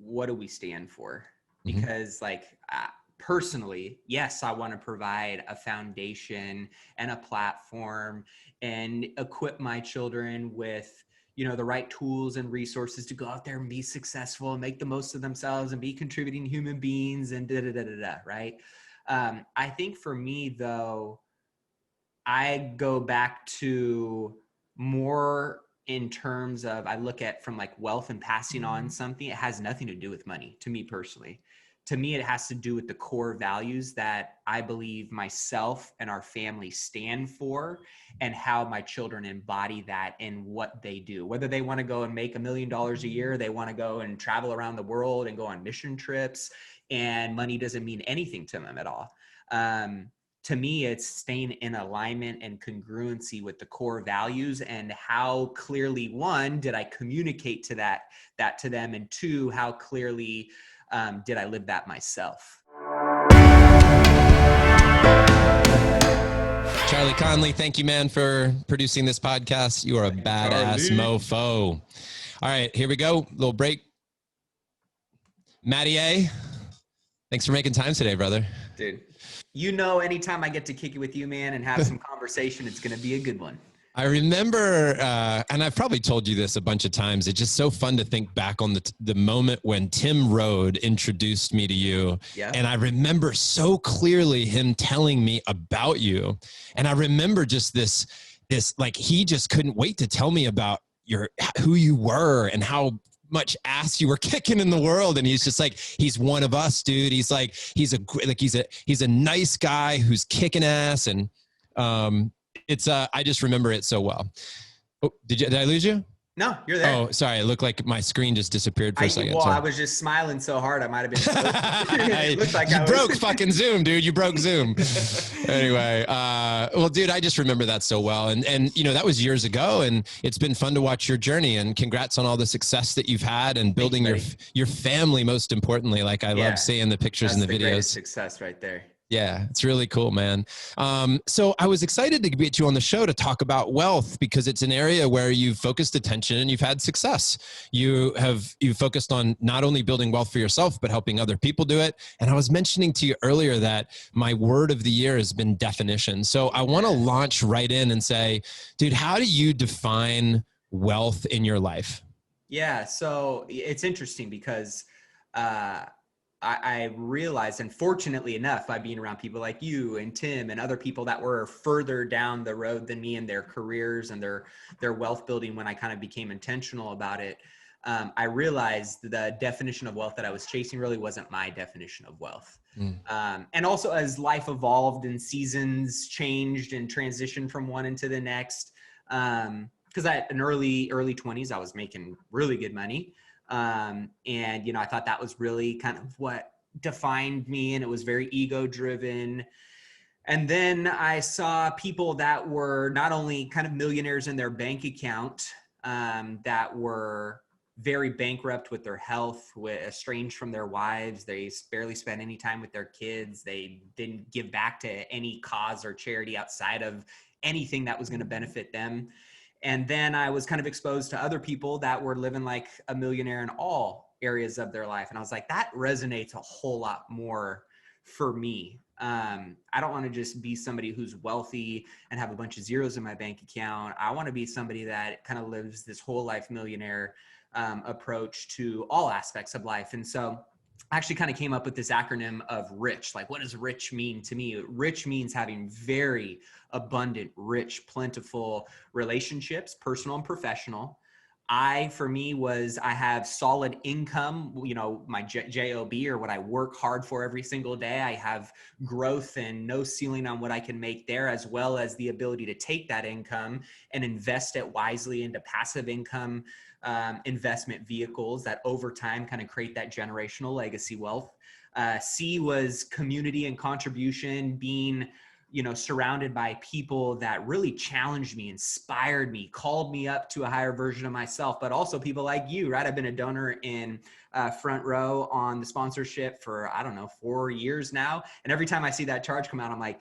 what do we stand for? Mm-hmm. Because personally, yes, I want to provide a foundation and a platform and equip my children with, the right tools and resources to go out there and be successful and make the most of themselves and be contributing human beings and right? I think for me though, I go back to more in terms of, I look at from like wealth and passing on something. It has nothing to do with money to me personally. To me, it has to do with the core values that I believe myself and our family stand for, and how my children embody that in what they do. Whether they want to go and make $1 million a year, they want to go and travel around the world and go on mission trips, and money doesn't mean anything to them at all. To me, it's staying in alignment and congruency with the core values, and how clearly, one, did I communicate to that to them, and two, how clearly did I live that myself? Charlie Conley, thank you, man, for producing this podcast. You are a badass mofo. All right, here we go. Little break. Matty A, thanks for making time today, brother. Dude, anytime I get to kick it with you, man, and have some conversation, it's going to be a good one. I remember, and I've probably told you this a bunch of times, it's just so fun to think back on the moment when Tim Rode introduced me to you. Yeah. And I remember so clearly him telling me about you. And I remember just this, like, he just couldn't wait to tell me about who you were and how much ass you were kicking in the world. And he's just like, he's one of us, dude. He's like, he's a nice guy who's kicking ass. And, I just remember it so well. Oh, did I lose you? No, you're there. Oh, sorry. It looked like my screen just disappeared for a second. Well, I was just smiling so hard, I might have been. It looked like you broke fucking Zoom, dude. You broke Zoom. Anyway, well, dude, I just remember that so well. And that was years ago, and it's been fun to watch your journey, and congrats on all the success that you've had and building your family, most importantly. Like, I love seeing the pictures and the videos. Success right there. Yeah, it's really cool, man. So I was excited to get you on the show to talk about wealth, because it's an area where you've focused attention and you've had success. You've focused on not only building wealth for yourself, but helping other people do it. And I was mentioning to you earlier that my word of the year has been definition. So I want to launch right in and say, dude, how do you define wealth in your life? Yeah, so it's interesting because I realized, and fortunately enough, by being around people like you and Tim and other people that were further down the road than me in their careers and their wealth building, when I kind of became intentional about it, I realized the definition of wealth that I was chasing really wasn't my definition of wealth. And also, as life evolved and seasons changed and transitioned from one into the next, because in early 20s, I was making really good money. And, I thought that was really kind of what defined me, and it was very ego driven. And then I saw people that were not only kind of millionaires in their bank account, that were very bankrupt with their health, estranged from their wives. They barely spent any time with their kids. They didn't give back to any cause or charity outside of anything that was going to benefit them. And then I was kind of exposed to other people that were living like a millionaire in all areas of their life. And I was like, that resonates a whole lot more for me. I don't want to just be somebody who's wealthy and have a bunch of zeros in my bank account. I want to be somebody that kind of lives this whole life millionaire approach to all aspects of life. And so I actually kind of came up with this acronym of RICH. Like, what does rich mean to me? Rich means having very abundant, rich, plentiful relationships, personal and professional. For me, I have solid income, my JOB, or what I work hard for every single day. I have growth and no ceiling on what I can make there, as well as the ability to take that income and invest it wisely into passive income investment vehicles that over time kind of create that generational legacy wealth. C was community and contribution, being surrounded by people that really challenged me, inspired me, called me up to a higher version of myself, but also people like you, right? I've been a donor in Front Row on the sponsorship for, 4 years now. And every time I see that charge come out, I'm like,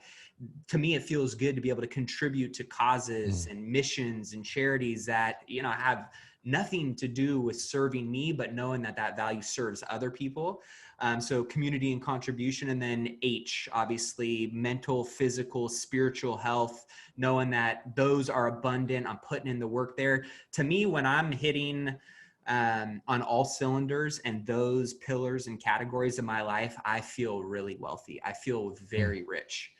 to me, it feels good to be able to contribute to causes and missions and charities that, have nothing to do with serving me, but knowing that that value serves other people. So community and contribution, and then H, obviously mental, physical, spiritual health, knowing that those are abundant. I'm putting in the work there. To me, when I'm hitting on all cylinders and those pillars and categories of my life, I feel really wealthy. I feel very rich.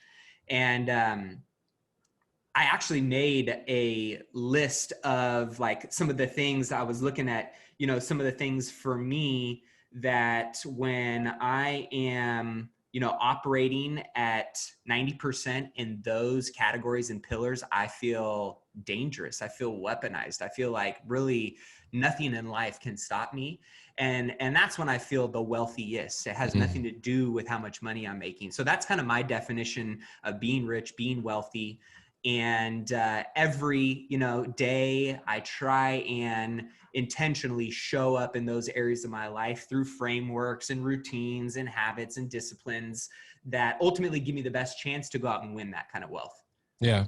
And I actually made a list of like some of the things I was looking at, you know, some of the things for me that when I am, you know, operating at 90% in those categories and pillars, I feel dangerous. I feel weaponized. I feel like really nothing in life can stop me. And that's when I feel the wealthiest. It has nothing to do with how much money I'm making. So that's kind of my definition of being rich, being wealthy. And every, you know, day I try and intentionally show up in those areas of my life through frameworks and routines and habits and disciplines that ultimately give me the best chance to go out and win that kind of wealth. Yeah.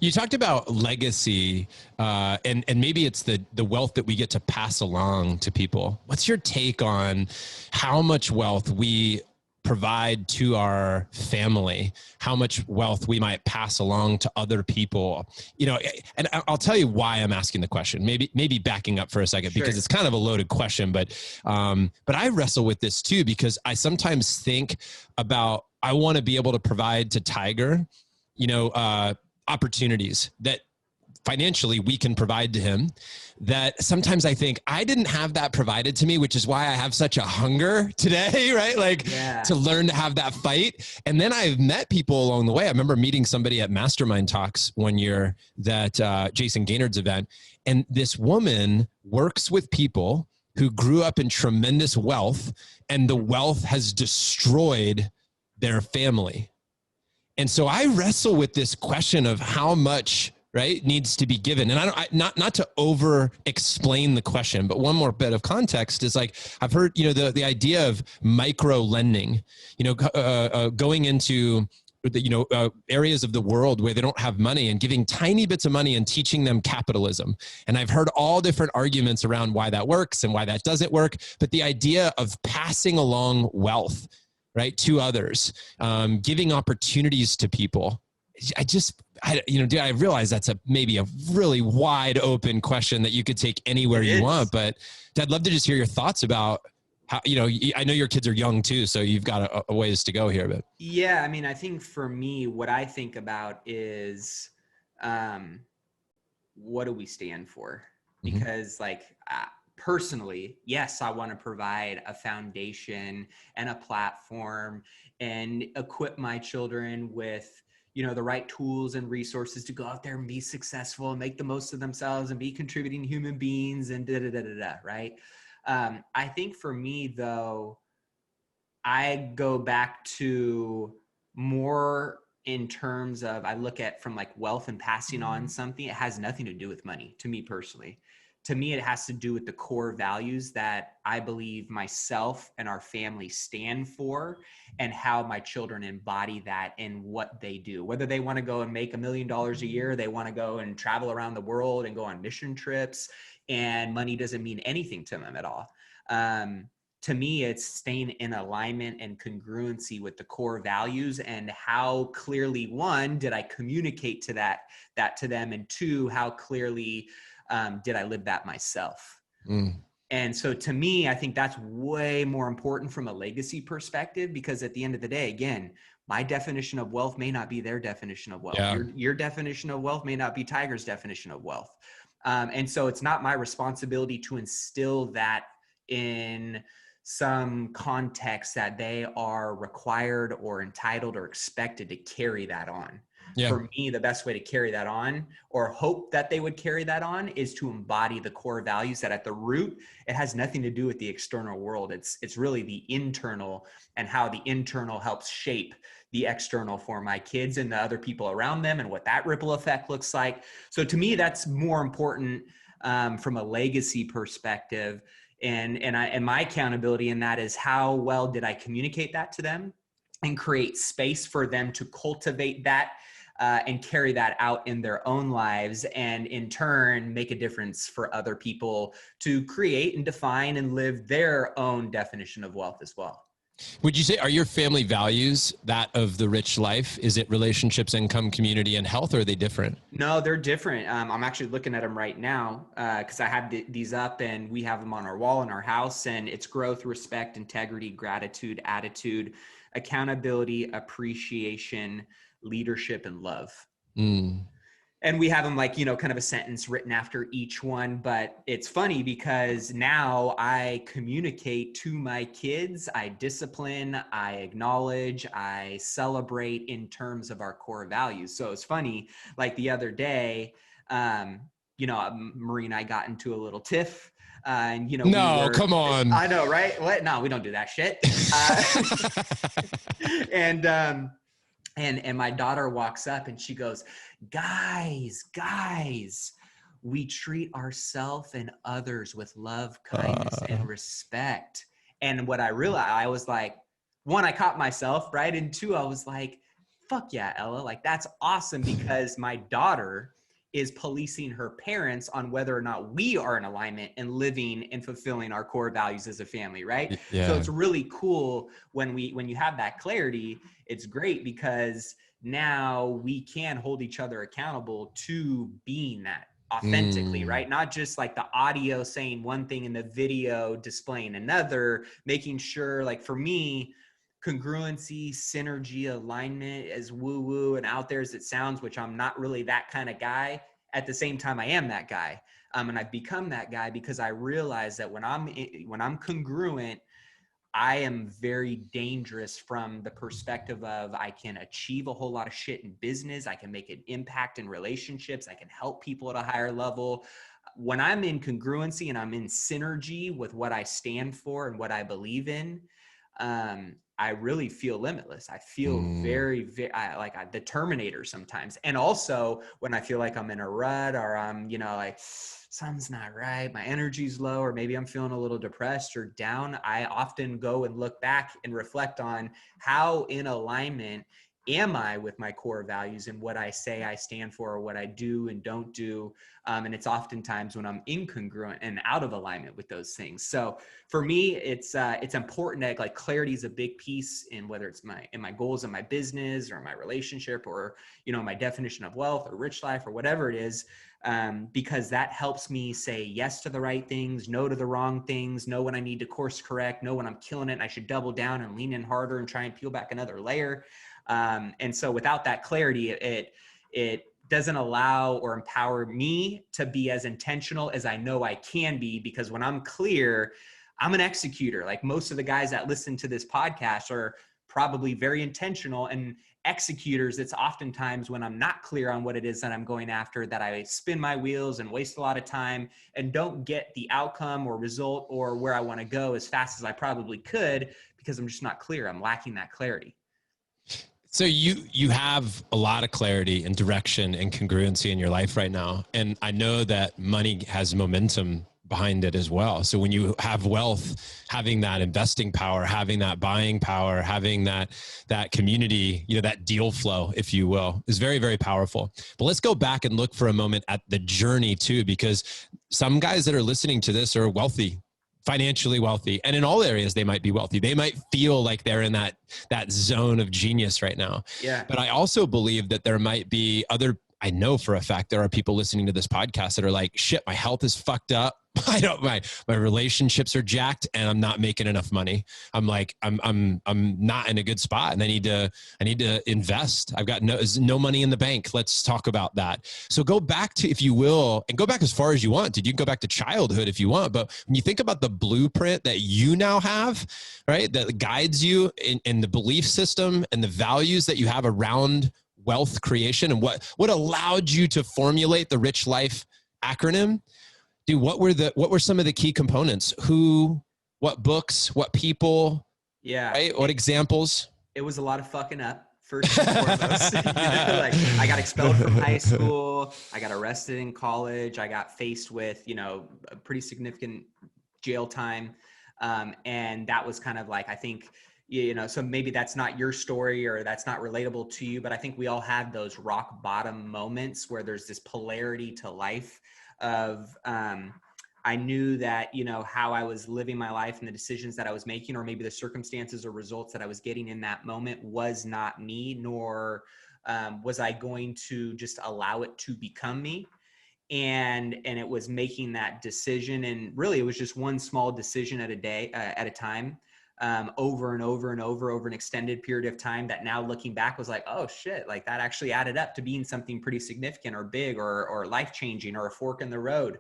You talked about legacy, and maybe it's the wealth that we get to pass along to people. What's your take on how much wealth we provide to our family, how much wealth we might pass along to other people? You know, and I'll tell you why I'm asking the question. Maybe backing up for a second, because it's kind of a loaded question, but I wrestle with this too, because I sometimes think about, I want to be able to provide to Tiger, you know, opportunities that financially we can provide to him, that sometimes I think I didn't have that provided to me, which is why I have such a hunger today, right? Like to learn to have that fight. And then I've met people along the way. I remember meeting somebody at Mastermind Talks one year, that Jason Gaynard's event. And this woman works with people who grew up in tremendous wealth, and the wealth has destroyed their family. And so I wrestle with this question of how much, right, needs to be given. And not to over explain the question, but one more bit of context is like, I've heard, you know, the idea of micro lending, you know, going into the, you know, areas of the world where they don't have money and giving tiny bits of money and teaching them capitalism. And I've heard all different arguments around why that works and why that doesn't work. But the idea of passing along wealth, right, to others, giving opportunities to people. I realize that's maybe a really wide open question that you could take anywhere you want, but I'd love to just hear your thoughts about how, you know, I know your kids are young too, so you've got a ways to go here, but. Yeah. I mean, I think for me, what I think about is, what do we stand for? Because like, personally, yes, I want to provide a foundation and a platform and equip my children with, you know, the right tools and resources to go out there and be successful and make the most of themselves and be contributing human beings and right? I think for me though, I go back to more in terms of, I look at from like wealth and passing on something. It has nothing to do with money to me personally. To me, it has to do with the core values that I believe myself and our family stand for, and how my children embody that in what they do. Whether they want to go and make $1 million a year, they want to go and travel around the world and go on mission trips, and money doesn't mean anything to them at all. To me, it's staying in alignment and congruency with the core values, and how clearly, one, did I communicate to that to them, and two, how clearly did I live that myself? And so to me, I think that's way more important from a legacy perspective, because at the end of the day, again, my definition of wealth may not be their definition of wealth. Yeah. Your definition of wealth may not be Tiger's definition of wealth. And so it's not my responsibility to instill that in some context that they are required or entitled or expected to carry that on. Yeah. For me, the best way to carry that on, or hope that they would carry that on, is to embody the core values that at the root, it has nothing to do with the external world. It's really the internal, and how the internal helps shape the external for my kids and the other people around them, and what that ripple effect looks like. So to me, that's more important from a legacy perspective. And my accountability in that is, how well did I communicate that to them and create space for them to cultivate that and carry that out in their own lives, and in turn make a difference for other people to create and define and live their own definition of wealth as well. Would you say, are your family values that of the rich life? Is it relationships, income, community, and health, or are they different? No, they're different. I'm actually looking at them right now because I had these up and we have them on our wall in our house, and it's growth, respect, integrity, gratitude, attitude, accountability, appreciation, leadership, and love. Mm. And we have them like, kind of a sentence written after each one. But it's funny because now I communicate to my kids, I discipline, I acknowledge, I celebrate in terms of our core values. So it's funny, like the other day, Marie and I got into a little tiff. No, come on. I know, right? What? No, we don't do that shit. And my daughter walks up and she goes, guys, we treat ourselves and others with love, kindness, and respect. And what I realized, I was like, one, I caught myself, right? And two, I was like, fuck yeah, Ella, like that's awesome, because my daughter is policing her parents on whether or not we are in alignment and living and fulfilling our core values as a family, right? Yeah. So it's really cool when you have that clarity. It's great because now we can hold each other accountable to being that authentically, right? Not just like the audio saying one thing and the video displaying another, making sure, like for me, congruency, synergy, alignment, as woo-woo and out there as it sounds, which I'm not really that kind of guy. At the same time, I am that guy. And I've become that guy because I realize that when I'm congruent, I am very dangerous from the perspective of I can achieve a whole lot of shit in business. I can make an impact in relationships. I can help people at a higher level. When I'm in congruency and I'm in synergy with what I stand for and what I believe in, I really feel limitless. I feel very, like the Terminator sometimes. And also when I feel like I'm in a rut or I'm, like something's not right, my energy's low, or maybe I'm feeling a little depressed or down, I often go and look back and reflect on how in alignment am I with my core values and what I say I stand for, or what I do and don't do. And it's oftentimes when I'm incongruent and out of alignment with those things. So for me, it's important that like clarity is a big piece in whether it's my goals in my business or my relationship or, my definition of wealth or rich life or whatever it is. Because that helps me say yes to the right things, no to the wrong things, know when I need to course correct, know when I'm killing it and I should double down and lean in harder and try and peel back another layer. And so without that clarity, it doesn't allow or empower me to be as intentional as I know I can be, because when I'm clear, I'm an executor. Like most of the guys that listen to this podcast are probably very intentional and executors. It's oftentimes when I'm not clear on what it is that I'm going after that I spin my wheels and waste a lot of time and don't get the outcome or result or where I want to go as fast as I probably could, because I'm just not clear. I'm lacking that clarity. So you have a lot of clarity and direction and congruency in your life right now. And I know that money has momentum behind it as well. So when you have wealth, having that investing power, having that buying power, having that community, that deal flow, if you will, is very, very powerful. But let's go back and look for a moment at the journey too, because some guys that are listening to this are wealthy, financially wealthy, and in all areas they might be wealthy. They might feel like they're in that zone of genius right now. Yeah. But I also believe that there might be I know for a fact there are people listening to this podcast that are like, shit, my health is fucked up. My relationships are jacked and I'm not making enough money. I'm like, I'm not in a good spot and I need to invest. I've got no money in the bank. Let's talk about that. So go back to, if you will, and go back as far as you want. You can go back to childhood if you want, but when you think about the blueprint that you now have, right, that guides you in the belief system and the values that you have around wealth creation and what allowed you to formulate the Rich Life acronym, dude, what were some of the key components? Who, what books, what people, yeah, right? What examples? It was a lot of fucking up, first and foremost. Like I got expelled from high school. I got arrested in college. I got faced with, a pretty significant jail time. And that was kind of like, I think, so maybe that's not your story or that's not relatable to you, but I think we all have those rock bottom moments where there's this polarity to life of, I knew that, how I was living my life and the decisions that I was making, or maybe the circumstances or results that I was getting in that moment was not me, nor was I going to just allow it to become me. And it was making that decision, and really it was just one small decision at a day, at a time, over and over and over an extended period of time, that now looking back was like, oh shit, like that actually added up to being something pretty significant or big or life-changing or a fork in the road.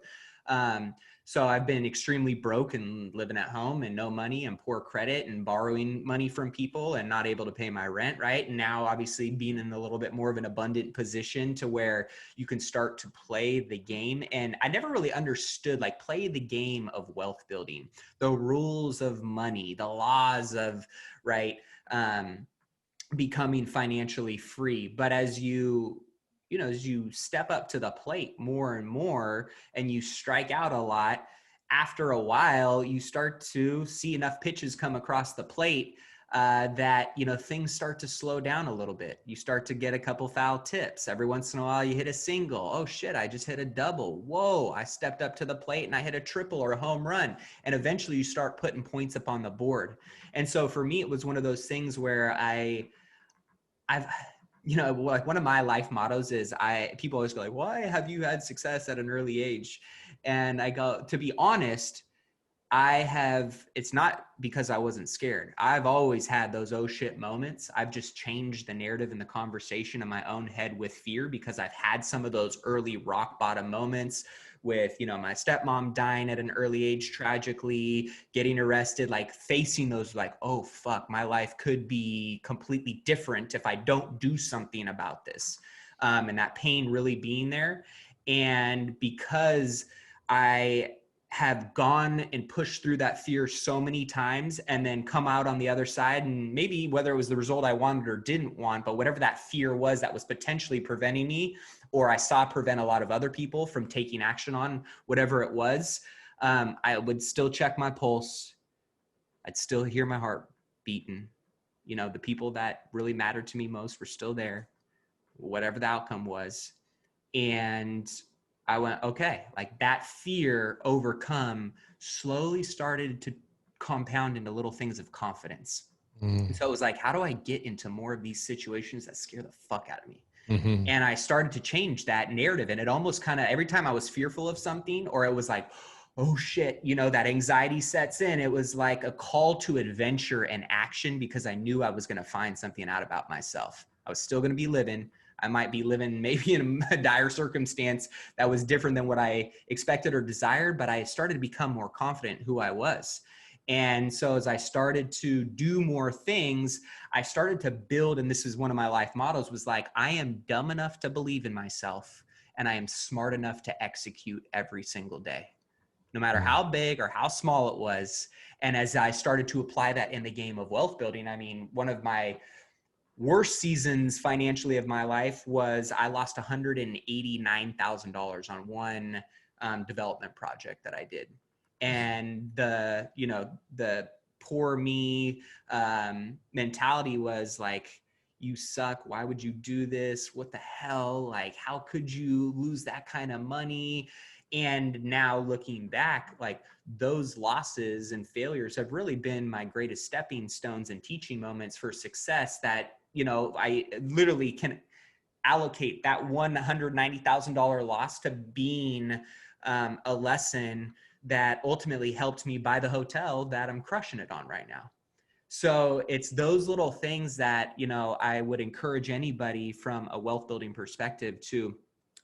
So I've been extremely broke and living at home and no money and poor credit and borrowing money from people and not able to pay my rent, right? And now obviously being in a little bit more of an abundant position to where you can start to play the game. And I never really understood, like, play the game of wealth building, the rules of money, the laws of, right, becoming financially free. But as you step up to the plate more and more and you strike out a lot, after a while you start to see enough pitches come across the plate that things start to slow down a little bit. You start to get a couple foul tips. Every once in a while you hit a single. Oh shit, I just hit a double. Whoa, I stepped up to the plate and I hit a triple or a home run. And eventually you start putting points up on the board. And so for me, it was one of those things where I've, like, one of my life mottos is, people always go like, why have you had success at an early age? And I go, to be honest, it's not because I wasn't scared. I've always had those oh shit moments. I've just changed the narrative and the conversation in my own head with fear, because I've had some of those early rock bottom moments with, my stepmom dying at an early age, tragically, getting arrested, like facing those, like, oh fuck, my life could be completely different if I don't do something about this. And that pain really being there. And because I have gone and pushed through that fear so many times and then come out on the other side, and maybe whether it was the result I wanted or didn't want, but whatever that fear was that was potentially preventing me, or I saw prevent a lot of other people from taking action on whatever it was, I would still check my pulse. I'd still hear my heart beating. The people that really mattered to me most were still there, whatever the outcome was. And I went, okay, like that fear overcome slowly started to compound into little things of confidence. And so it was like, how do I get into more of these situations that scare the fuck out of me? Mm-hmm. And I started to change that narrative. And it almost kind of, every time I was fearful of something, or it was like, oh shit, that anxiety sets in, it was like a call to adventure and action, because I knew I was going to find something out about myself. I was still going to be living. I might be living maybe in a dire circumstance that was different than what I expected or desired, but I started to become more confident in who I was. And so as I started to do more things, I started to build, and this is one of my life mottos, was like, I am dumb enough to believe in myself, and I am smart enough to execute every single day, no matter how big or how small it was. And as I started to apply that in the game of wealth building, I mean, one of my worst seasons financially of my life was I lost $189,000 on one development project that I did. And the poor me mentality was like, you suck. Why would you do this? What the hell? Like, how could you lose that kind of money? And now looking back, like, those losses and failures have really been my greatest stepping stones and teaching moments for success, that, I literally can allocate that $190,000 loss to being a lesson that ultimately helped me buy the hotel that I'm crushing it on right now. So it's those little things that, I would encourage anybody from a wealth building perspective to,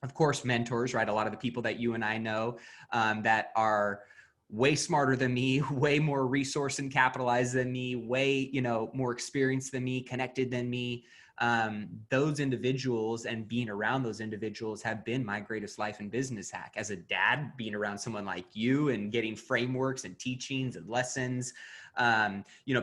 of course, mentors, right? A lot of the people that you and I know that are way smarter than me, way more resource and capitalized than me, way, more experienced than me, connected than me. Those individuals and being around those individuals have been my greatest life and business hack. As a dad, being around someone like you and getting frameworks and teachings and lessons,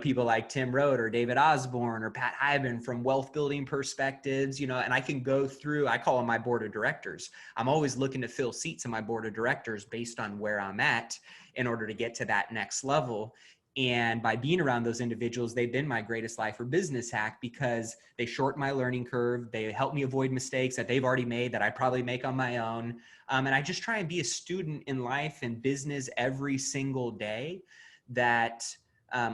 people like Tim Rohde or David Osborne or Pat Hyben from wealth building perspectives, and I can go through, I call them my board of directors. I'm always looking to fill seats in my board of directors based on where I'm at in order to get to that next level. And by being around those individuals, they've been my greatest life or business hack, because they shorten my learning curve. They help me avoid mistakes that they've already made that I probably make on my own. And I just try and be a student in life and business every single day that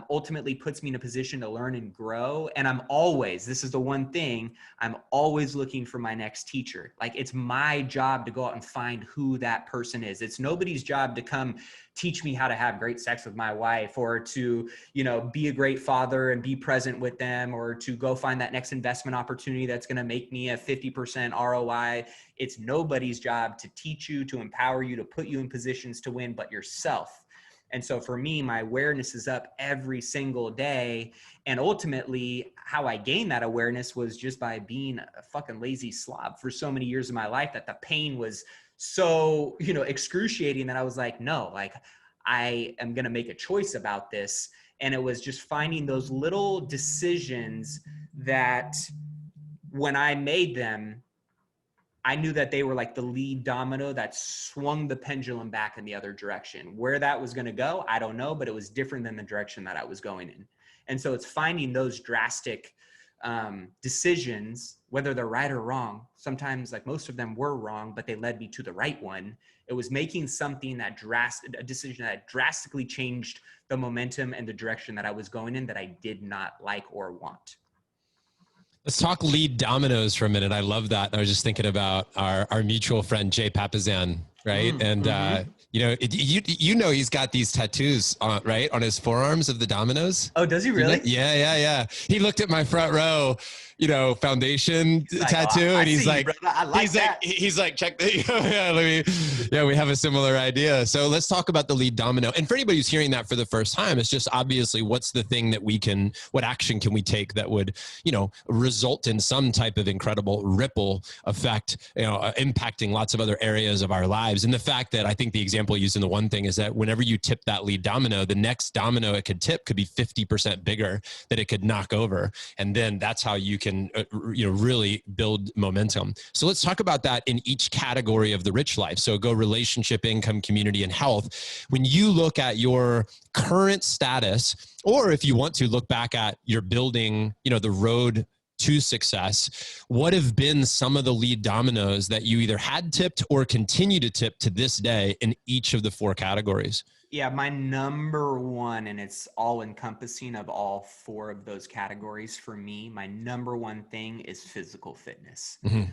ultimately puts me in a position to learn and grow. And I'm always, this is the one thing, I'm always looking for my next teacher. Like, it's my job to go out and find who that person is. It's nobody's job to come teach me how to have great sex with my wife, or to, you know, be a great father and be present with them, or to go find that next investment opportunity that's going to make me a 50% ROI. It's nobody's job to teach you, to empower you, to put you in positions to win, but yourself. And so for me, my awareness is up every single day. And ultimately, how I gained that awareness was just by being a fucking lazy slob for so many years of my life, that the pain was so, you know, excruciating, that I was like, no, like, I am going to make a choice about this. And it was just finding those little decisions that when I made them, I knew that they were like the lead domino that swung the pendulum back in the other direction. Where that was going to go, I don't know, but it was different than the direction that I was going in. And so it's finding those drastic decisions, whether they're right or wrong. Sometimes, like, most of them were wrong, but they led me to the right one. It was making something a decision that drastically changed the momentum and the direction that I was going in, that I did not like or want. Let's talk lead dominoes for a minute. I love that. I was just thinking about our mutual friend, Jay Papazan, right? You know, he's got these tattoos on, right, on his forearms of the dominoes. Oh, does he really? Yeah. He looked at my front row, you know, foundation tattoo, and he's like, check the, we have a similar idea. So let's talk about the lead domino. And for anybody who's hearing that for the first time, it's just obviously, what's the thing that what action can we take that would, you know, result in some type of incredible ripple effect, you know, impacting lots of other areas of our lives. And the fact that, I think the example used in the one thing is that whenever you tip that lead domino, the next domino it could tip could be 50% bigger that it could knock over. And then that's how you can, really build momentum. So let's talk about that in each category of the rich life. So go relationship, income, community, and health. When you look at your current status, or if you want to look back at your building, you know, the road to success, what have been some of the lead dominoes that you either had tipped or continue to tip to this day in each of the 4 categories? Yeah, my number one, and it's all encompassing of all 4 of those categories for me, my number one thing is physical fitness. Mm-hmm.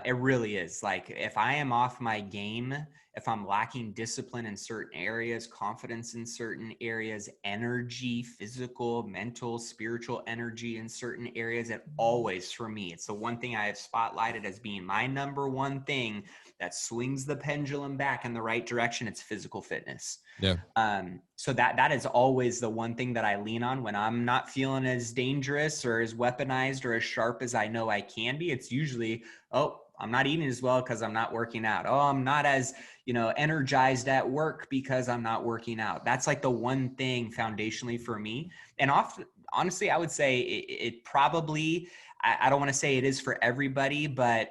It really is. Like, if I am off my game, if I'm lacking discipline in certain areas, confidence in certain areas, energy, physical, mental, spiritual energy in certain areas, it always, for me, it's the one thing I have spotlighted as being my number one thing that swings the pendulum back in the right direction. It's physical fitness. Yeah. So that is always the one thing that I lean on when I'm not feeling as dangerous or as weaponized or as sharp as I know I can be. It's usually, oh, I'm not eating as well because I'm not working out. Oh, I'm not as, energized at work because I'm not working out. That's like the one thing foundationally for me. And honestly, I would say it probably, I don't want to say it is for everybody, but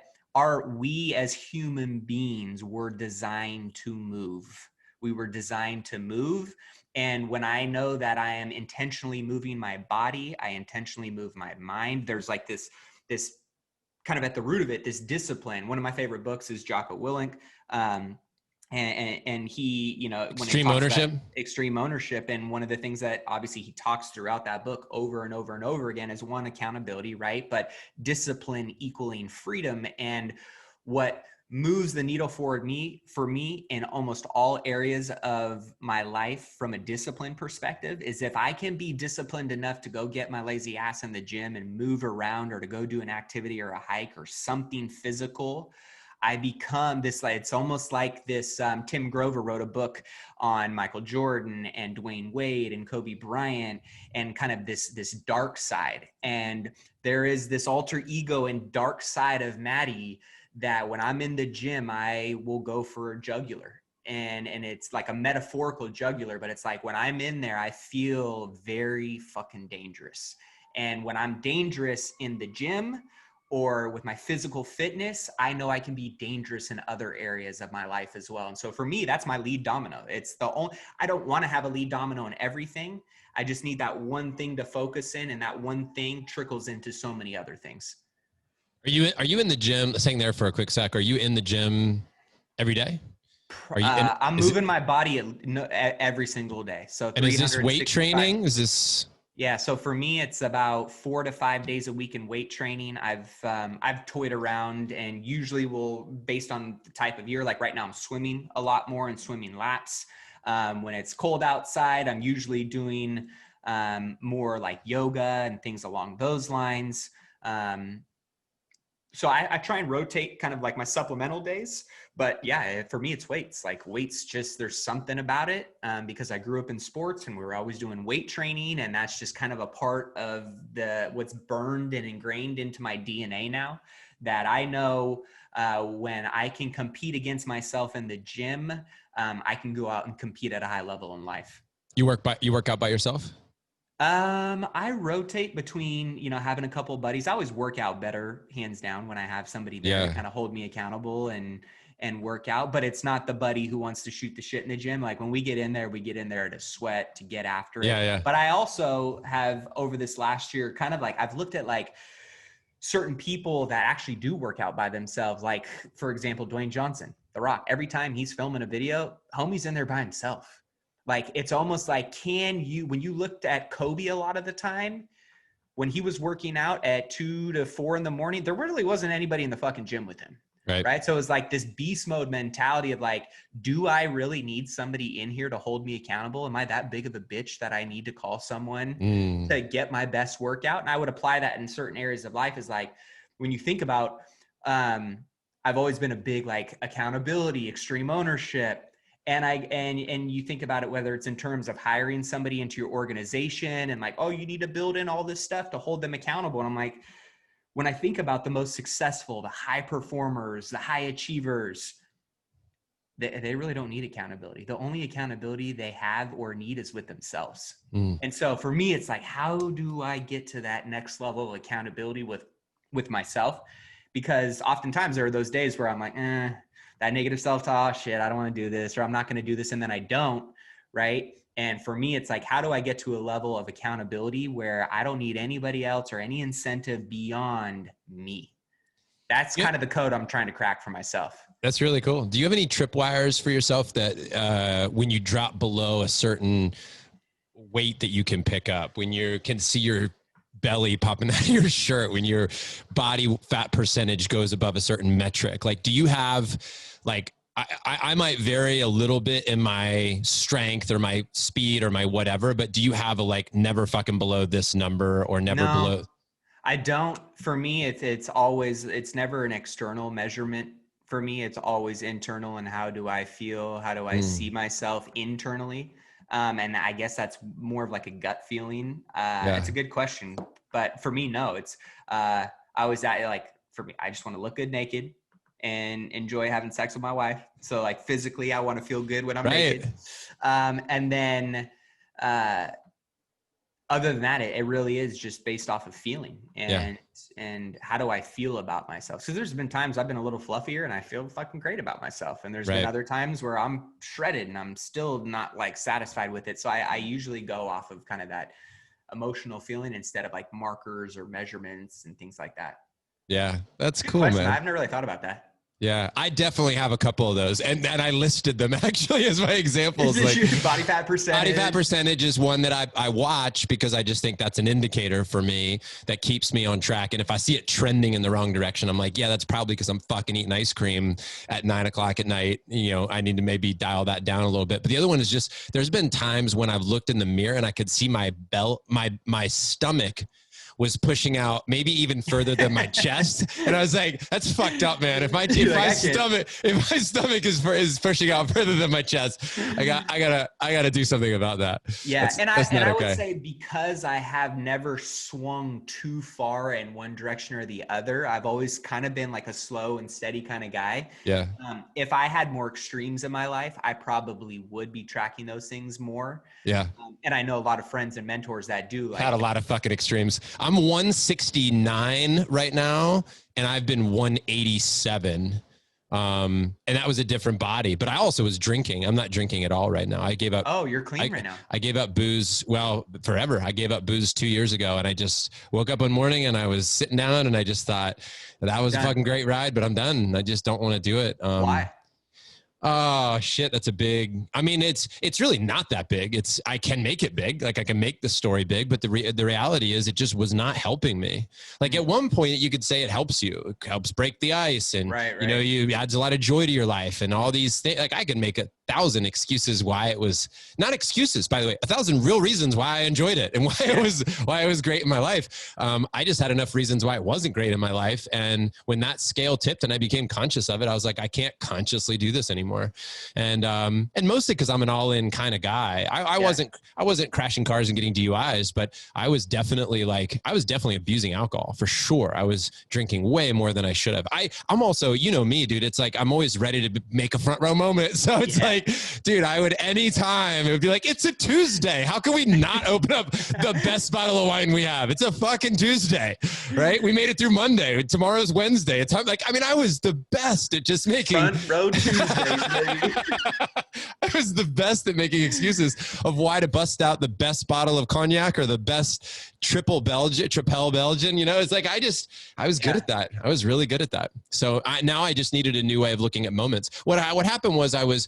we as human beings were designed to move. We were designed to move. And when I know that I am intentionally moving my body, I intentionally move my mind. There's like this kind of at the root of it, this discipline. One of my favorite books is Jocko Willink. And he, Extreme Ownership. Extreme Ownership. And one of the things that obviously he talks throughout that book over and over and over again is, one, accountability, right? But discipline equaling freedom. And what moves the needle for me in almost all areas of my life from a discipline perspective is, if I can be disciplined enough to go get my lazy ass in the gym and move around, or to go do an activity or a hike or something physical, I become this, like, it's almost like this, Tim Grover wrote a book on Michael Jordan and Dwayne Wade and Kobe Bryant, and kind of this dark side. And there is this alter ego and dark side of Maddie that when I'm in the gym, I will go for a jugular. And it's like a metaphorical jugular, but it's like when I'm in there, I feel very fucking dangerous. And when I'm dangerous in the gym or with my physical fitness, I know I can be dangerous in other areas of my life as well. And so for me, that's my lead domino. It's I don't want to have a lead domino in everything. I just need that one thing to focus in, and that one thing trickles into so many other things. Are you in the gym, staying there for a quick sec, are you in the gym every day? Are you in, I'm moving my body every single day. So and is this weight 365. training? Is this? Yeah. So for me, it's about 4 to 5 days a week in weight training. I've toyed around, and usually will, based on the type of year, like right now I'm swimming a lot more and swimming laps. When it's cold outside, I'm usually doing more like yoga and things along those lines. So I try and rotate kind of like my supplemental days, but yeah, for me, it's weights. Like weights, just there's something about it, because I grew up in sports and we were always doing weight training, and that's just kind of a part of what's burned and ingrained into my DNA now. That I know when I can compete against myself in the gym, I can go out and compete at a high level in life. You work out by yourself? I rotate between, having a couple of buddies. I always work out better, hands down, when I have somebody there to kind of hold me accountable and work out. But it's not the buddy who wants to shoot the shit in the gym. Like when we get in there to sweat, to get after it. Yeah. But I also have, over this last year, kind of like, I've looked at like certain people that actually do work out by themselves. Like, for example, Dwayne Johnson, The Rock. Every time he's filming a video, homie's in there by himself. Like, it's almost like, when you looked at Kobe a lot of the time, when he was working out at 2 to 4 in the morning, there really wasn't anybody in the fucking gym with him. Right. So it was like this beast mode mentality of like, do I really need somebody in here to hold me accountable? Am I that big of a bitch that I need to call someone to get my best workout? And I would apply that in certain areas of life. Is like, when you think about, I've always been a big like accountability, extreme ownership. And you think about it, whether it's in terms of hiring somebody into your organization and like, oh, you need to build in all this stuff to hold them accountable. And I'm like, when I think about the most successful, the high performers, the high achievers, they really don't need accountability. The only accountability they have or need is with themselves. And so for me, it's like, how do I get to that next level of accountability with myself? Because oftentimes there are those days where I'm like, that negative self-talk, shit, I don't want to do this, or I'm not going to do this. And then I don't, right? And for me, it's like, how do I get to a level of accountability where I don't need anybody else or any incentive beyond me? That's kind of the code I'm trying to crack for myself. That's really cool. Do you have any tripwires for yourself that when you drop below a certain weight that you can pick up, when you can see your belly popping out of your shirt, when your body fat percentage goes above a certain metric? Like, do you have like, I might vary a little bit in my strength or my speed or my whatever, but do you have a like never fucking below this number or never below? I don't. For me, it's never an external measurement. For me, it's always internal. And how do I feel? How do I see myself internally? And I guess that's more of like a gut feeling. It's a good question, but for me, no, it's, I was like, for me, I just want to look good naked and enjoy having sex with my wife. So like physically, I want to feel good when I'm naked. And then, other than that, it really is just based off of feeling and how do I feel about myself? So there's been times I've been a little fluffier and I feel fucking great about myself. And there's been other times where I'm shredded and I'm still not like satisfied with it. So I usually go off of kind of that emotional feeling instead of like markers or measurements and things like that. Yeah, that's Good cool, question. man. I've never really thought about that. Yeah, I definitely have a couple of those, and I listed them actually as my examples. Like body fat percentage. Body fat percentage is one that I watch because I just think that's an indicator for me that keeps me on track. And if I see it trending in the wrong direction, I'm like, yeah, that's probably because I'm fucking eating ice cream at 9 o'clock at night. You know, I need to maybe dial that down a little bit. But the other one is just, there's been times when I've looked in the mirror and I could see my my stomach was pushing out maybe even further than my chest. And I was like, that's fucked up, man. If my stomach is pushing out further than my chest, I gotta do something about that. Yeah. I would say, because I have never swung too far in one direction or the other, I've always kind of been like a slow and steady kind of guy. Yeah. If I had more extremes in my life, I probably would be tracking those things more. Yeah. And I know a lot of friends and mentors that do. Had a lot of fucking extremes. I'm 169 right now, and I've been 187 And that was a different body, but I also was drinking. I'm not drinking at all right now. I gave up. Oh, you're clean right now. I gave up booze. Well, forever. I gave up booze 2 years ago, and I just woke up one morning and I was sitting down and I just thought that was a fucking great ride, but I'm done. I just don't want to do it. Why? Oh shit, that's a big. I mean, it's really not that big. I can make it big, like I can make the story big, but the reality is it just was not helping me. Like at one point, you could say it helps you, it helps break the ice, and you know, you adds a lot of joy to your life, and all these things. Like I could make 1,000 excuses why it was not excuses, by the way, 1,000 real reasons why I enjoyed it and why it was great in my life. I just had enough reasons why it wasn't great in my life, and when that scale tipped and I became conscious of it, I was like, I can't consciously do this anymore. And mostly because I'm an all-in kind of guy. I wasn't crashing cars and getting DUIs, but I was definitely abusing alcohol for sure. I was drinking way more than I should have. I'm also, you know me, dude, it's like I'm always ready to make a front row moment. So it's like, dude, I would anytime, it would be like, it's a Tuesday. How can we not open up the best bottle of wine we have? It's a fucking Tuesday, right? We made it through Monday. Tomorrow's Wednesday. It's like, I mean, I was the best at just making front row Tuesday. I was the best at making excuses of why to bust out the best bottle of cognac or the best tripel Belgian. You know, it's like I was good at that. I was really good at that. So now I just needed a new way of looking at moments. What happened was I was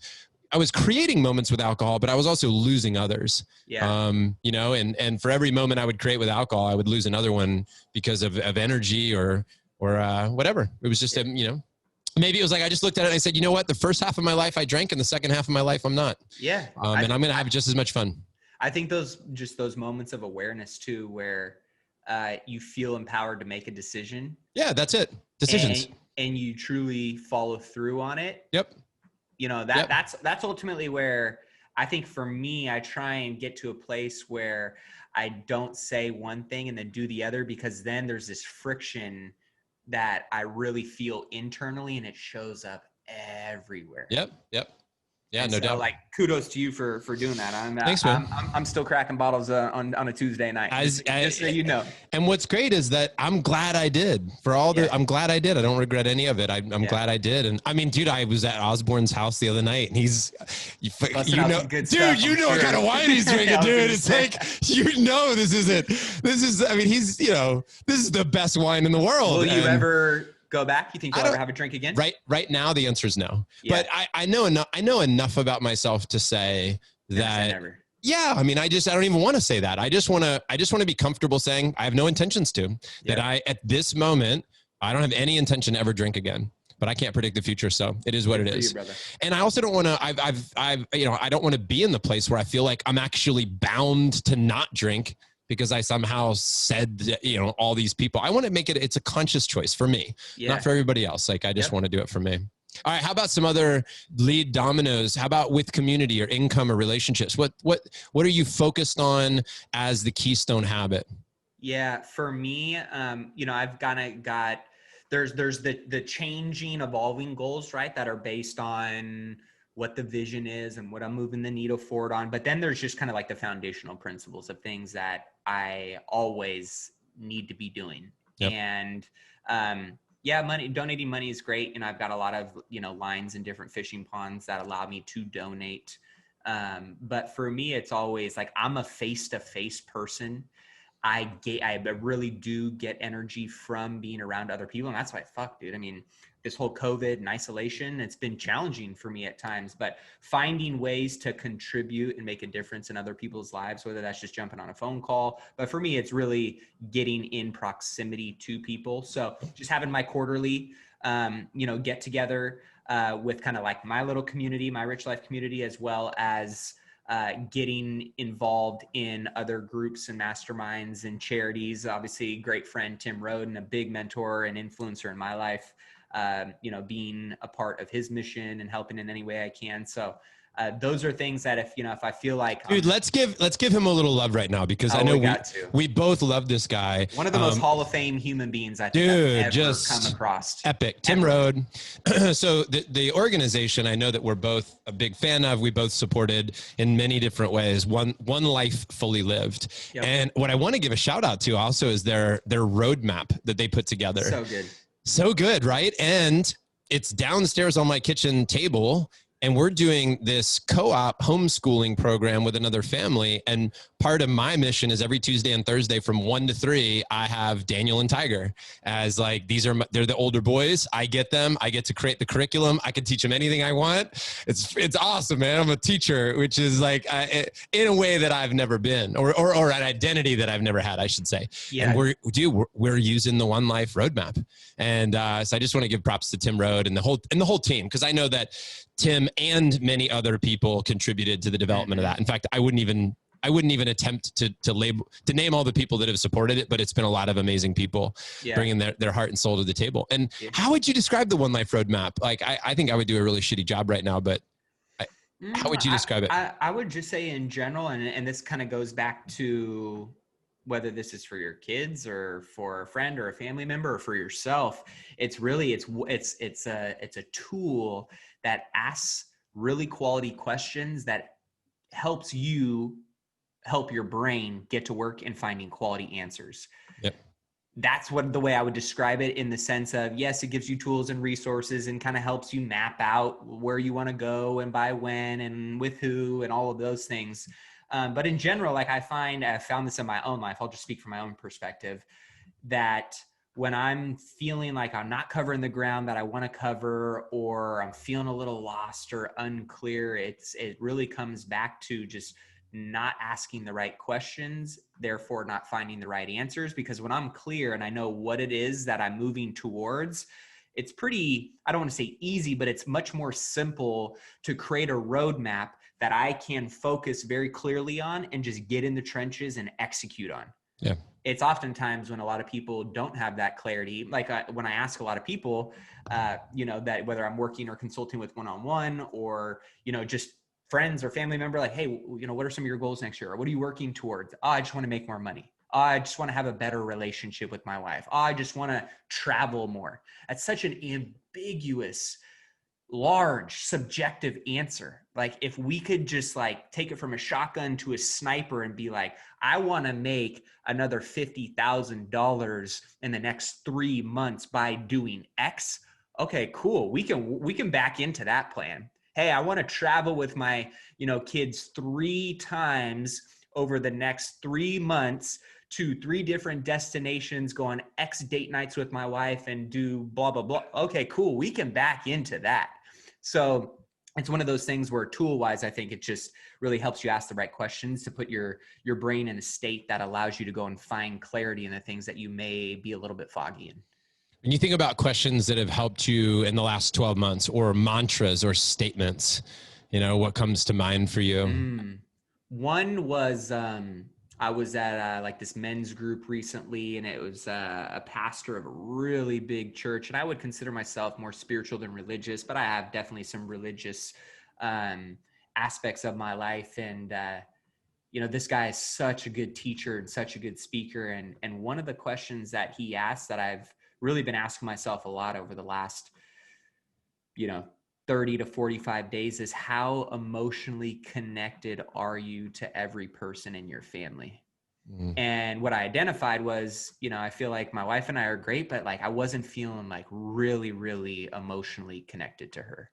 creating moments with alcohol, but I was also losing others. Yeah. You know, and for every moment I would create with alcohol, I would lose another one because of energy or whatever. It was just you know. Maybe it was like, I just looked at it and I said, you know what? The first half of my life I drank, and the second half of my life I'm not. Yeah. And I'm going to have just as much fun. I think those moments of awareness too, where you feel empowered to make a decision. Yeah, that's it. Decisions. And you truly follow through on it. Yep. You know, that's ultimately where I think for me, I try and get to a place where I don't say one thing and then do the other, because then there's this friction that I really feel internally, and it shows up everywhere. Yep. Yeah, and no doubt. Like, kudos to you for doing that. Thanks, man. I'm still cracking bottles on a Tuesday night. Just so you know. And what's great is that I'm glad I did. I'm glad I did. I don't regret any of it. I'm glad I did. And I mean, dude, I was at Osborne's house the other night, and you know what kind of wine he's drinking, dude. It's like, you know, this is the best wine in the world. Will you ever go back? You think you'll ever have a drink again? Right now, the answer is no. Yeah. But I know enough about myself to say that. Never. Yeah, I mean, I don't even want to say that. I just want to be comfortable saying I have no intentions to. Yeah. That at this moment, I don't have any intention to ever drink again. But I can't predict the future, so it is what it is. And I also don't want to. I don't want to be in the place where I feel like I'm actually bound to not drink because I somehow said, you know, all these people. I want to make it's a conscious choice for me, not for everybody else. Like, I just want to do it for me. All right. How about some other lead dominoes? How about with community or income or relationships? What are you focused on as the keystone habit? Yeah, for me, you know, I've got there's the changing, evolving goals, right, that are based on what the vision is and what I'm moving the needle forward on. But then there's just kind of like the foundational principles of things that I always need to be doing. Yep. And donating money is great. And I've got a lot of, you know, lines in different fishing ponds that allow me to donate. But for me, it's always like, I'm a face-to-face person. I really do get energy from being around other people. And that's why, dude. I mean, this whole COVID and isolation, it's been challenging for me at times, but finding ways to contribute and make a difference in other people's lives, whether that's just jumping on a phone call. But for me, it's really getting in proximity to people. So just having my quarterly, get together with kind of like my little community, my Rich Life community, as well as getting involved in other groups and masterminds and charities. Obviously, great friend Tim Roden, a big mentor and influencer in my life, being a part of his mission and helping in any way I can. So those are things that if I feel like, dude, let's give him a little love right now, because I know we both love this guy. One of the most Hall of Fame human beings I think I've ever just come across. Epic. Tim Rode. So the organization I know that we're both a big fan of, we both supported in many different ways. One Life Fully Lived. Yep. And what I want to give a shout out to also is their roadmap that they put together. So good. So good, right? And it's downstairs on my kitchen table, and we're doing this co-op homeschooling program with another family. And part of my mission is every Tuesday and Thursday from 1 to 3, I have Daniel and Tiger as like, they're the older boys. I get them. I get to create the curriculum. I can teach them anything I want. It's awesome, man. I'm a teacher, which is like in a way that I've never been, or an identity that I've never had, I should say. Yeah. And we're using the One Life roadmap. And so I just want to give props to Tim Rode and the whole team, because I know that Tim and many other people contributed to the development of that. In fact, I wouldn't even attempt to name all the people that have supported it, but it's been a lot of amazing people bringing their heart and soul to the table. And how would you describe the One Life roadmap? Like, I think I would do a really shitty job right now, but how would you describe it? I would just say in general, and this kind of goes back to whether this is for your kids or for a friend or a family member or for yourself, it's really, it's a tool that asks really quality questions that helps you help your brain get to work in finding quality answers. Yep. That's the way I would describe it, in the sense of, yes, it gives you tools and resources and kind of helps you map out where you want to go and by when and with who and all of those things. But in general, like I found this in my own life, I'll just speak from my own perspective, that when I'm feeling like I'm not covering the ground that I want to cover, or I'm feeling a little lost or unclear, it really comes back to just not asking the right questions, therefore not finding the right answers. Because when I'm clear and I know what it is that I'm moving towards, it's pretty, I don't want to say easy, but it's much more simple to create a roadmap that I can focus very clearly on and just get in the trenches and execute on. Yeah. It's oftentimes when a lot of people don't have that clarity, like when I ask a lot of people, that whether I'm working or consulting with one-on-one, or, just friends or family member, like, hey, what are some of your goals next year? Or what are you working towards? Oh, I just want to make more money. Oh, I just want to have a better relationship with my wife. Oh, I just want to travel more. That's such an ambiguous, large, subjective answer. Like, if we could just like take it from a shotgun to a sniper and be like, I want to make another $50,000 in the next 3 months by doing X. Okay, cool. We can back into that plan. Hey, I want to travel with my, kids 3 times over the next 3 months to 3 different destinations, go on X date nights with my wife and do blah, blah, blah. Okay, cool. We can back into that. So it's one of those things where tool-wise, I think it just really helps you ask the right questions to put your brain in a state that allows you to go and find clarity in the things that you may be a little bit foggy in. When you think about questions that have helped you in the last 12 months, or mantras or statements, what comes to mind for you? One was, I was at like this men's group recently, and it was a pastor of a really big church. And I would consider myself more spiritual than religious, but I have definitely some religious aspects of my life. And, this guy is such a good teacher and such a good speaker. And one of the questions that he asked that I've really been asking myself a lot over the last, 30 to 45 days is, how emotionally connected are you to every person in your family? And what I identified was, I feel like my wife and I are great, but like I wasn't feeling like really, really emotionally connected to her.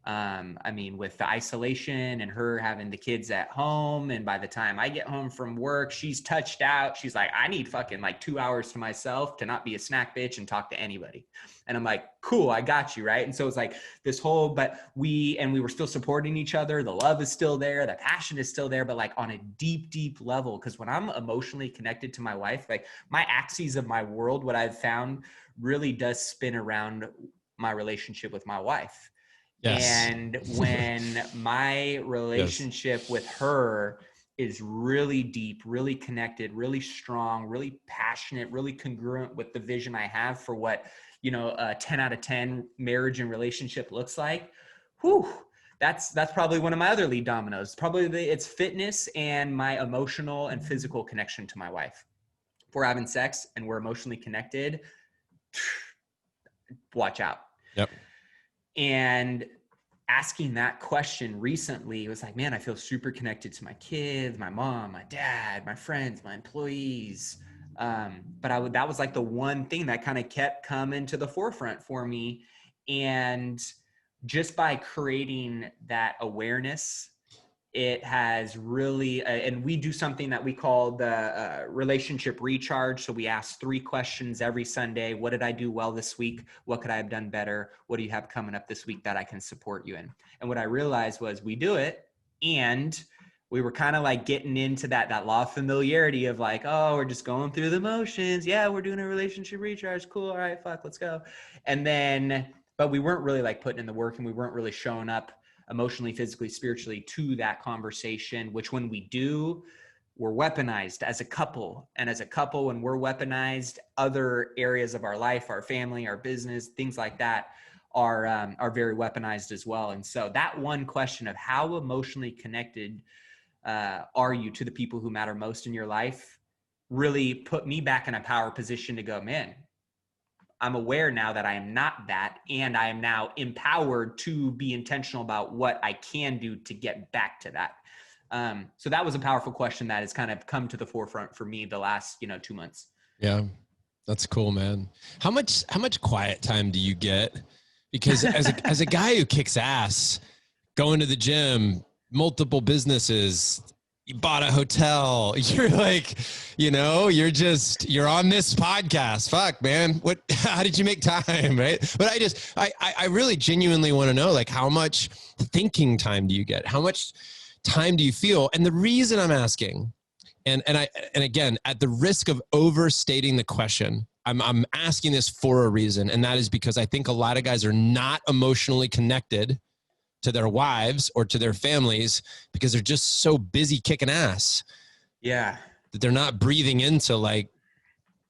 With the isolation and her having the kids at home, and by the time I get home from work, she's touched out. She's like, I need fucking like 2 hours to myself to not be a snack bitch and talk to anybody. And I'm like, cool, I got you. Right. And so it's like this whole, but we were still supporting each other. The love is still there. The passion is still there, but like on a deep, deep level. Cause when I'm emotionally connected to my wife, like my axes of my world, what I've found really does spin around my relationship with my wife. Yes. And when my relationship with her is really deep, really connected, really strong, really passionate, really congruent with the vision I have for what, a 10 out of 10 marriage and relationship looks like, that's probably one of my other lead dominoes. Probably it's fitness and my emotional and physical connection to my wife. If we're having sex and we're emotionally connected, watch out. Yep. And asking that question recently, it was like, man, I feel super connected to my kids, my mom, my dad, my friends, my employees. But that was like the one thing that kind of kept coming to the forefront for me. And just by creating that awareness, it has really, and we do something that we call the relationship recharge. So we ask 3 questions every Sunday. What did I do well this week? What could I have done better? What do you have coming up this week that I can support you in? And what I realized was we do it, and we were kind of like getting into that law of familiarity of like, oh, we're just going through the motions. Yeah, we're doing a relationship recharge. Cool. All right, fuck, let's go. And then, but we weren't really like putting in the work, and we weren't really showing up emotionally, physically, spiritually to that conversation, which when we do, we're weaponized as a couple. And as a couple, when we're weaponized, other areas of our life, our family, our business, things like that are very weaponized as well. And so that one question of how emotionally connected are you to the people who matter most in your life really put me back in a power position to go, man, I'm aware now that I am not that, and I am now empowered to be intentional about what I can do to get back to that. So that was a powerful question that has kind of come to the forefront for me the last, 2 months. Yeah, that's cool, man. How much quiet time do you get? Because as a guy who kicks ass, going to the gym, multiple businesses, you bought a hotel, you're like, you're on this podcast. Fuck, man. How did you make time? Right. But I really genuinely want to know, like, how much thinking time do you get? How much time do you feel? And the reason I'm asking, and again, at the risk of overstating the question, I'm asking this for a reason. And that is because I think a lot of guys are not emotionally connected to their wives or to their families because they're just so busy kicking ass. Yeah. That they're not breathing into like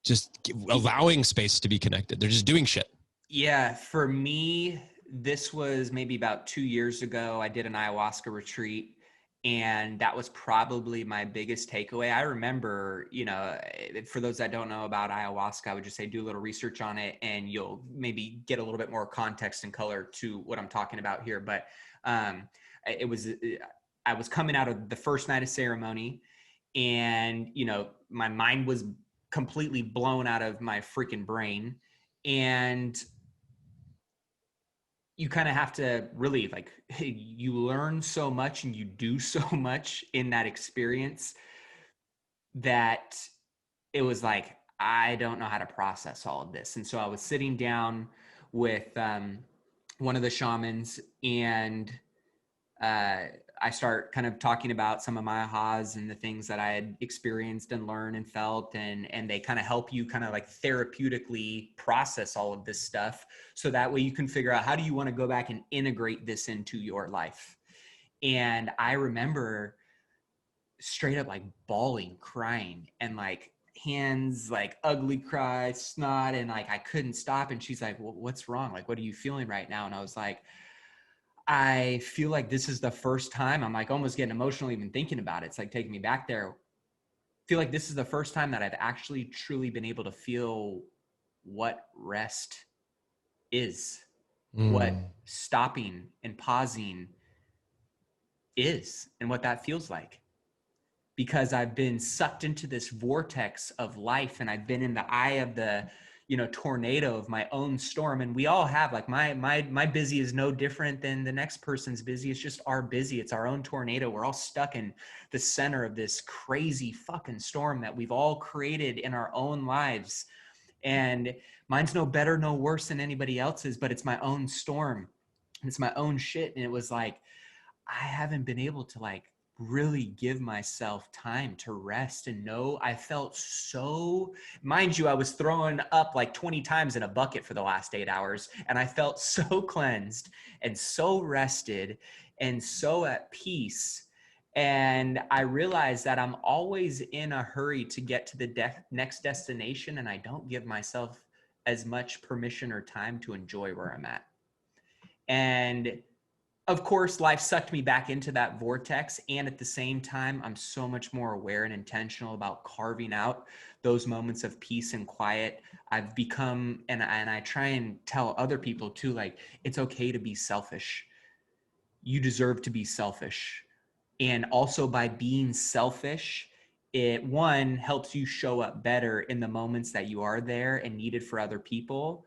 just allowing space to be connected. They're just doing shit. Yeah. For me, this was maybe about 2 years ago. I did an ayahuasca retreat, and that was probably my biggest takeaway. I remember, for those that don't know about ayahuasca, I would just say do a little research on it, and you'll maybe get a little bit more context and color to what I'm talking about here. But I was coming out of the first night of ceremony, and, my mind was completely blown out of my freaking brain. And you kind of have to really you learn so much and you do so much in that experience that it was like, I don't know how to process all of this. And so I was sitting down with one of the shamans, and I start kind of talking about some of my ahas and the things that I had experienced and learned and felt, and they kind of help you kind of like therapeutically process all of this stuff, so that way you can figure out how do you want to go back and integrate this into your life. And I remember straight up like bawling, crying, and like hands like ugly cry, snot, and like I couldn't stop. And she's like, well, what's wrong? Like, what are you feeling right now? And I was like, I feel like this is the first time. I'm like almost getting emotional even thinking about it. It's like taking me back there. I feel like this is the first time that I've actually truly been able to feel what rest is, what stopping and pausing is, and what that feels like. Because I've been sucked into this vortex of life, and I've been in the eye of the tornado of my own storm. And we all have, like, my busy is no different than the next person's busy. It's just our busy. It's our own tornado. We're all stuck in the center of this crazy fucking storm that we've all created in our own lives. And mine's no better, no worse than anybody else's, but it's my own storm. It's my own shit. And it was like, I haven't been able to like really give myself time to rest and know. I felt so, mind you, I was throwing up like 20 times in a bucket for the last 8 hours, and I felt so cleansed and so rested and so at peace. And I realized that I'm always in a hurry to get to the next destination, and I don't give myself as much permission or time to enjoy where I'm at. And of course, life sucked me back into that vortex. And at the same time, I'm so much more aware and intentional about carving out those moments of peace and quiet. I've become, and I try and tell other people too, like, it's okay to be selfish. You deserve to be selfish. And also by being selfish, it, one, helps you show up better in the moments that you are there and needed for other people.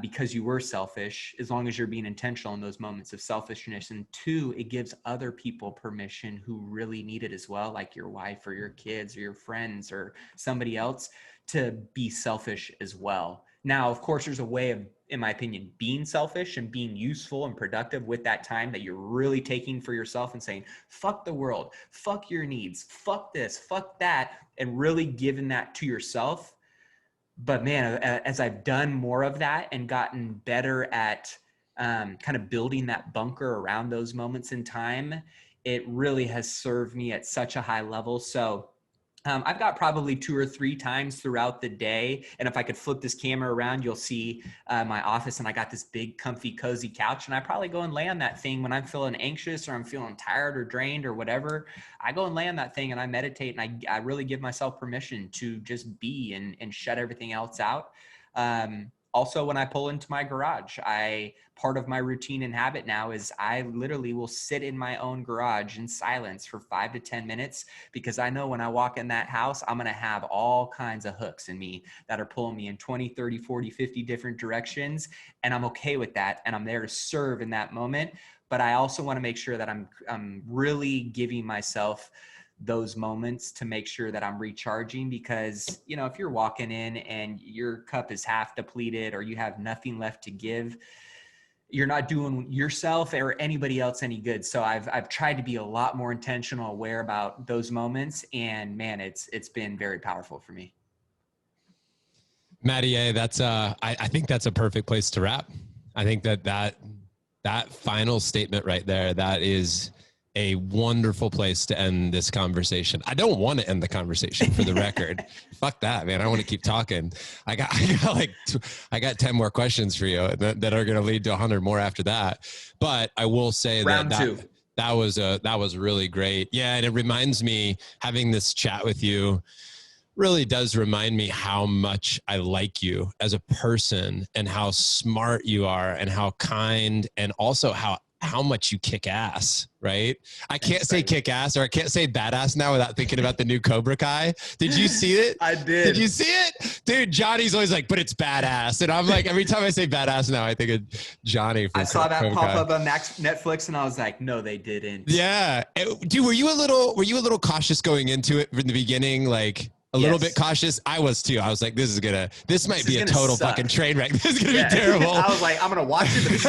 because you were selfish, as long as you're being intentional in those moments of selfishness. And two, it gives other people permission who really need it as well, like your wife or your kids or your friends or somebody else, to be selfish as well. Now, of course, there's a way of, in my opinion, being selfish and being useful and productive with that time that you're really taking for yourself and saying, fuck the world, fuck your needs, fuck this, fuck that, and really giving that to yourself. But man, as I've done more of that and gotten better at kind of building that bunker around those moments in time, it really has served me at such a high level. So I've got probably 2 or 3 times throughout the day. And if I could flip this camera around, you'll see my office, and I got this big, comfy, cozy couch. And I probably go and lay on that thing when I'm feeling anxious or I'm feeling tired or drained or whatever. I go and lay on that thing and I meditate, and I really give myself permission to just be and shut everything else out. Also, when I pull into my garage, part of my routine and habit now is I literally will sit in my own garage in silence for 5 to 10 minutes, because I know when I walk in that house, I'm going to have all kinds of hooks in me that are pulling me in 20, 30, 40, 50 different directions. And I'm okay with that. And I'm there to serve in that moment. But I also want to make sure that I'm really giving myself those moments to make sure that I'm recharging, because, you know, if you're walking in and your cup is half depleted or you have nothing left to give, you're not doing yourself or anybody else any good. So I've tried to be a lot more intentional, aware about those moments, and man, it's been very powerful for me. Matty, that's I think that's a perfect place to wrap. I think that final statement right there, that is a wonderful place to end this conversation. I don't want to end the conversation, for the record. Fuck that, man. I want to keep talking. I got 10 more questions for you that are going to lead to 100 more after that. But I will say Round two. That was really great. Yeah. And it reminds me, having this chat with you really does remind me how much I like you as a person, and how smart you are, and how kind, and also how much you kick ass, right? I can't say kick ass, or I can't say badass now without thinking about the new Cobra Kai. Did you see it? I did. Did you see it? Dude, Johnny's always like, but it's badass. And I'm like, every time I say badass now, I think of Johnny. I saw that pop up on Netflix, and I was like, no, they didn't. Yeah. Dude, were you a little cautious going into it in the beginning? Like, a little bit cautious. I was too. I was like, this might be a total fucking train wreck. This is going to be terrible. I was like, I'm going to watch it.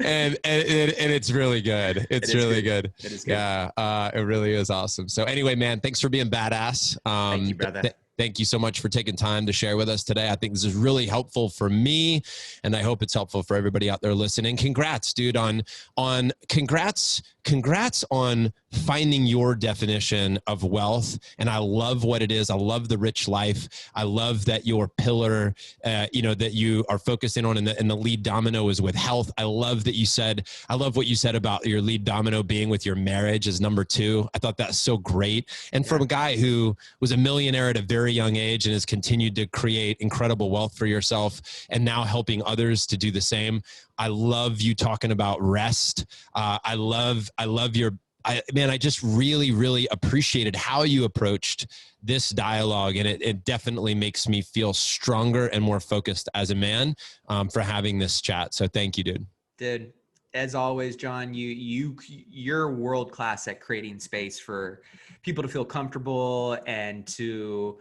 and it's really good. It's really good. It is good. Yeah. It really is awesome. So anyway, man, thanks for being badass. Thank you, brother. Thank you so much for taking time to share with us today. I think this is really helpful for me, and I hope it's helpful for everybody out there listening. Congrats, dude, congrats on finding your definition of wealth. And I love what it is. I love the rich life. I love that your pillar, that you are focusing on in the lead domino is with health. I love what you said about your lead domino being with your marriage as number 2. I thought that's so great. And from a guy who was a millionaire at a very young age and has continued to create incredible wealth for yourself and now helping others to do the same. I love you talking about rest. I just really, really appreciated how you approached this dialogue. And it definitely makes me feel stronger and more focused as a man for having this chat. So thank you, dude. Dude, as always, John, you're world-class at creating space for people to feel comfortable and to,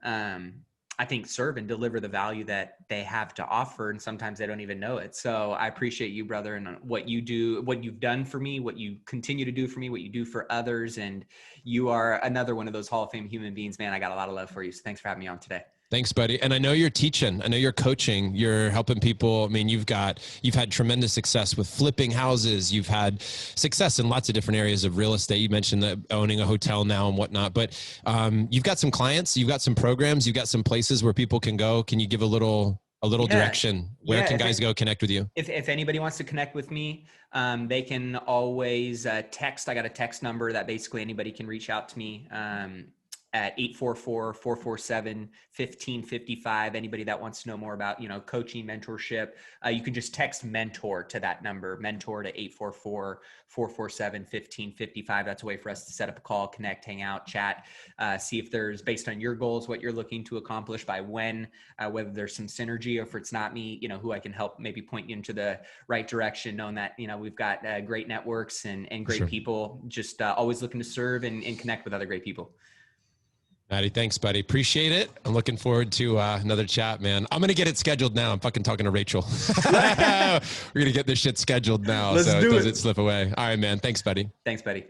I think, serve and deliver the value that they have to offer. And sometimes they don't even know it. So I appreciate you, brother, and what you do, what you've done for me, what you continue to do for me, what you do for others. And you are another one of those Hall of Fame human beings, man. I got a lot of love for you. So thanks for having me on today. Thanks, buddy. And I know you're teaching. I know you're coaching. You're helping people. I mean, you've had tremendous success with flipping houses. You've had success in lots of different areas of real estate. You mentioned that owning a hotel now and whatnot. But you've got some clients. You've got some programs. You've got some places where people can go. Can you give a little direction? Where can guys go connect with you? If anybody wants to connect with me, they can always text. I got a text number that basically anybody can reach out to me. at 844-447-1555. Anybody that wants to know more about, coaching, mentorship, you can just text mentor to that number, mentor to 844-447-1555. That's a way for us to set up a call, connect, hang out, chat, see if there's, based on your goals, what you're looking to accomplish by when, whether there's some synergy, or if it's not me, who I can help maybe point you into the right direction, knowing that, we've got great networks and great people, just always looking to serve and connect with other great people. Matty, thanks, buddy. Appreciate it. I'm looking forward to another chat, man. I'm going to get it scheduled now. I'm fucking talking to Rachel. We're going to get this shit scheduled now. Let's do it. Does it slip away? All right, man. Thanks, buddy. Thanks, buddy.